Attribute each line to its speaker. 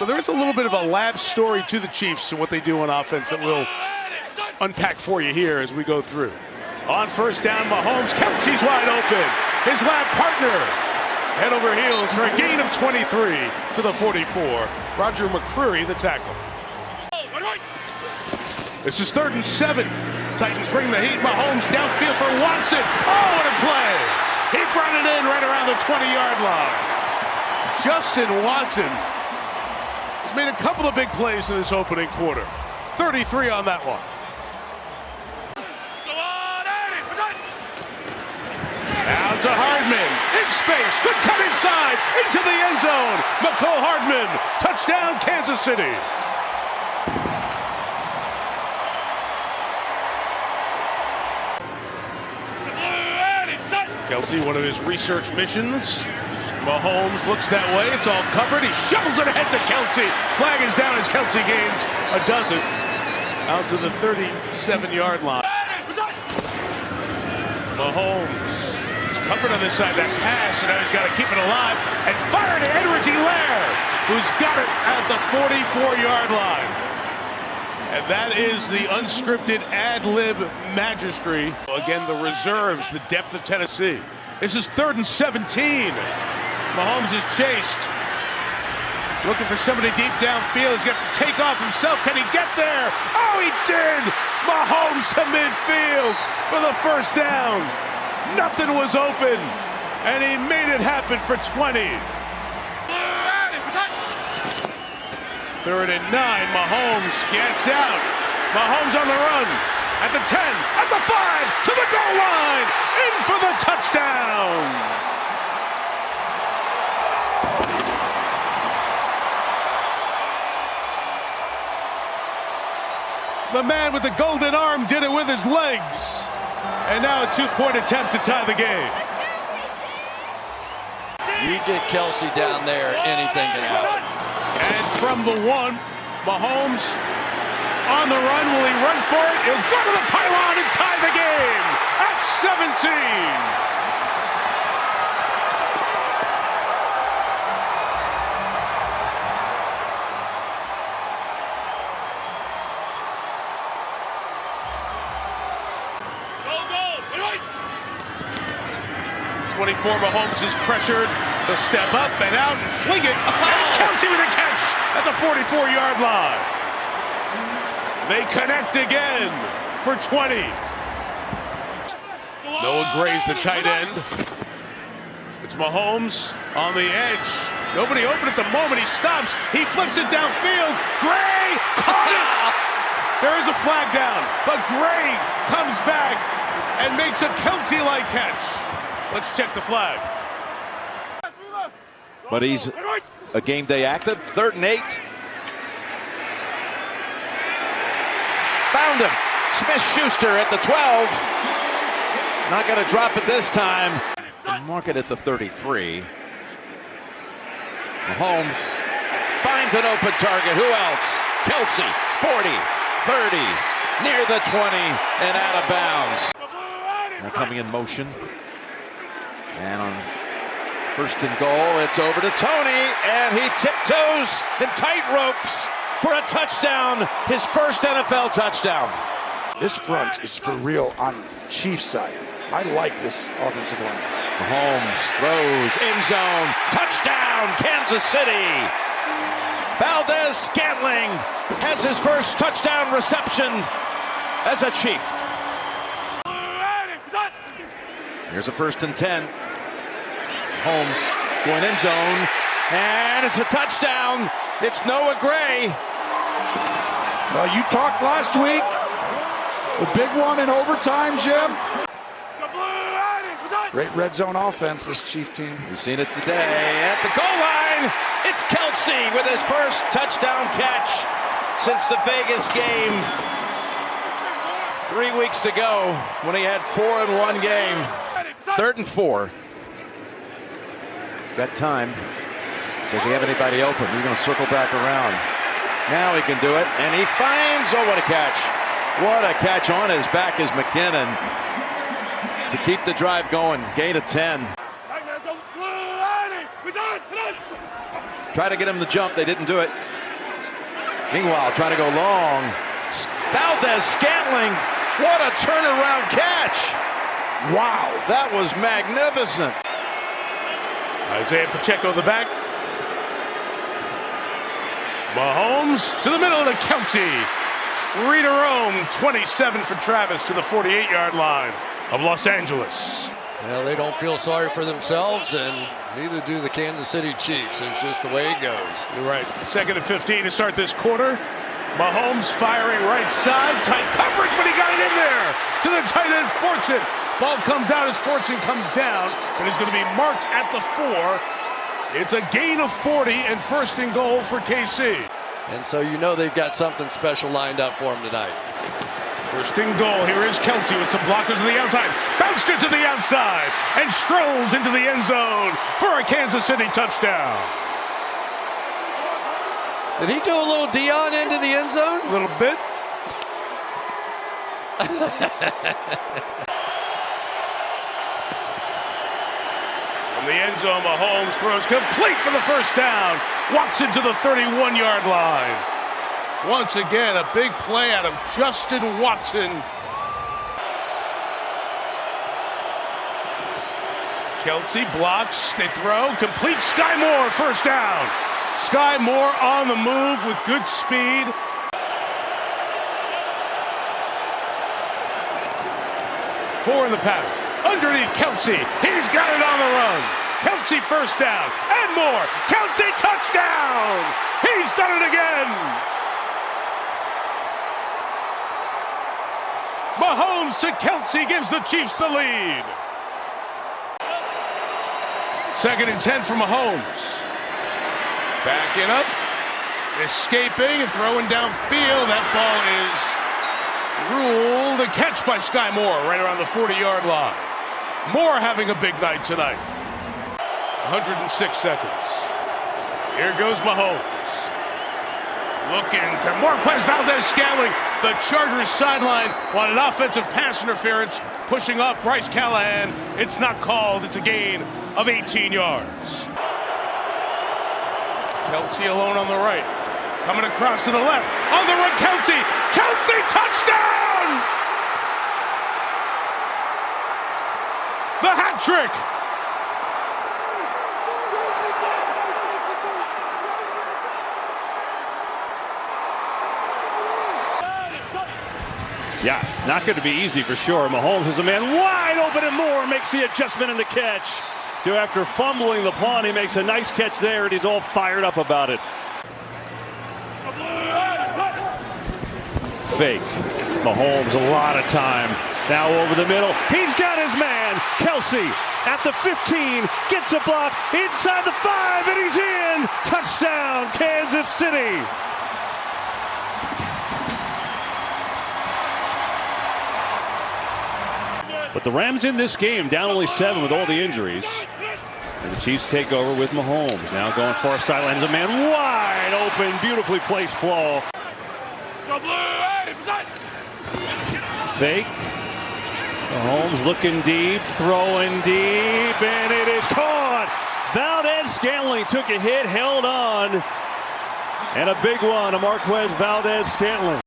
Speaker 1: But there is a little bit of a lab story to the Chiefs and what they do on offense that we'll unpack for you here as we go through. On first down, Mahomes, Kelce's wide open. His lab partner head over heels for a gain of 23 to the 44. Roger McCreary, the tackle. This is 3rd and 7. Titans bring the heat. Mahomes downfield for Watson. Oh, what a play! He brought it in right around the 20-yard line. Justin Watson has made a couple of big plays in this opening quarter. 33 on that one. Out to Hardman, in space, good cut inside, into the end zone. Mecole Hardman, touchdown Kansas City. Kelce, one of his research missions. Mahomes looks that way, it's all covered, he shovels it ahead to Kelce. Flag is down as Kelce gains a dozen. Out to the 37-yard line. Mahomes. Covered on this side, that pass, and now he's got to keep it alive and fire to Edwards-Helaire, who's got it at the 44-yard line. And that is the unscripted ad-lib magistry. Again, the reserves, the depth of Tennessee. This is 3rd and 17. Mahomes is chased. Looking for somebody deep downfield. He's got to take off himself. Can he get there? Oh, he did! Mahomes to midfield for the first down. Nothing was open, and he made it happen for 20. 3rd and 9, Mahomes gets out. Mahomes on the run, at the 10, at the 5, to the goal line, in for the touchdown. The man with the golden arm did it with his legs. And now a 2-point attempt to tie the game.
Speaker 2: You get Kelce down there, anything can happen.
Speaker 1: And from the 1, Mahomes on the run. Will he run for it? He'll go to the pylon and tie the game at 17. Mahomes is pressured. He'll step up and out and fling it. And it's Kelce with a catch at the 44-yard line. They connect again for 20. Noah Gray's the tight end. It's Mahomes on the edge. Nobody open at the moment. He stops. He flips it downfield. Gray caught it. There is a flag down, but Gray comes back and makes a Kelce-like catch. Let's check the flag.
Speaker 3: But he's a game day active. 3rd and 8. Found him. Smith-Schuster at the 12. Not going to drop it this time. Mark it at the 33. Mahomes finds an open target. Who else? Kelce. 40, 30, near the 20, and out of bounds. Now coming in motion. And on 1st and goal, it's over to Tony, and he tiptoes and tight ropes for a touchdown, his first NFL touchdown.
Speaker 4: This front is for real on Chiefs side. I like this offensive line.
Speaker 3: Mahomes throws, end zone, touchdown, Kansas City. Valdez-Scantling has his first touchdown reception as a Chief. Here's a 1st and 10. Holmes going end zone, and it's a touchdown. It's Noah Gray.
Speaker 4: Well, you talked last week. The big one in overtime, Jim. Great red zone offense, this Chief team.
Speaker 3: We've seen it today at the goal line. It's Kelce with his first touchdown catch since the Vegas game 3 weeks ago when he had 4 in one game. 3rd and 4. He's got time. Does he have anybody open? He's going to circle back around. Now he can do it, and he finds, oh, what a catch. What a catch on his back is McKinnon to keep the drive going. Gain of 10. Try to get him to jump. They didn't do it. Meanwhile, trying to go long. Valdez-Scantling. What a turnaround catch. Wow, that was magnificent.
Speaker 1: Isaiah Pacheco the back. Mahomes to the middle to Kelce. Free to roam. 27 for Travis to the 48-yard line of Los Angeles.
Speaker 2: Well, they don't feel sorry for themselves, and neither do the Kansas City Chiefs. It's just the way it goes.
Speaker 1: You're right. 2nd and 15 to start this quarter. Mahomes firing right side. Tight coverage, but he got it in there to the tight end, Fortune. Ball comes out as Fortune comes down, but he's going to be marked at the 4. It's a gain of 40 and 1st and goal for KC.
Speaker 2: And so you know they've got something special lined up for him tonight.
Speaker 1: 1st and goal. Here is Kelce with some blockers on the outside. Bounced it to the outside and strolls into the end zone for a Kansas City touchdown.
Speaker 2: Did he do a little Dion into the end zone?
Speaker 1: A little bit. From the end zone, Mahomes throws complete for the 1st down. Walks into the 31-yard line. Once again, a big play out of Justin Watson. Kelce blocks, they throw, complete. Sky Moore, 1st down. Sky Moore on the move with good speed. Four in the pattern. Underneath Kelce, he's got it on the run. Kelce 1st down, and more. Kelce touchdown! He's done it again! Mahomes to Kelce gives the Chiefs the lead. 2nd and 10 for Mahomes. Backing up, escaping and throwing downfield. That ball is ruled a catch by Sky Moore right around the 40-yard line. Moore having a big night tonight. 106 seconds. Here goes Mahomes. Looking to Marquez Valdez-Scantling. The Chargers sideline on an offensive pass interference. Pushing up Bryce Callahan. It's not called. It's a gain of 18 yards. Kelce alone on the right. Coming across to the left. On the run, Kelce. Kelce, touchdown! The hat trick.
Speaker 5: Yeah, not going to be easy for sure. Mahomes is a man wide open, and Moore makes the adjustment in the catch. So after fumbling the punt, he makes a nice catch there, and he's all fired up about it. Fake. Mahomes, a lot of time. Now over the middle. He's got his man. Kelce at the 15. Gets a block inside the 5, and he's in. Touchdown, Kansas City. But the Rams in this game, down only 7 with all the injuries. And the Chiefs take over with Mahomes. Now going far sideline is a man wide open, beautifully placed ball. Fake. Mahomes looking deep, throwing deep, and it is caught. Valdez-Scantling took a hit, held on. And a big one to Marquez Valdez-Scantling.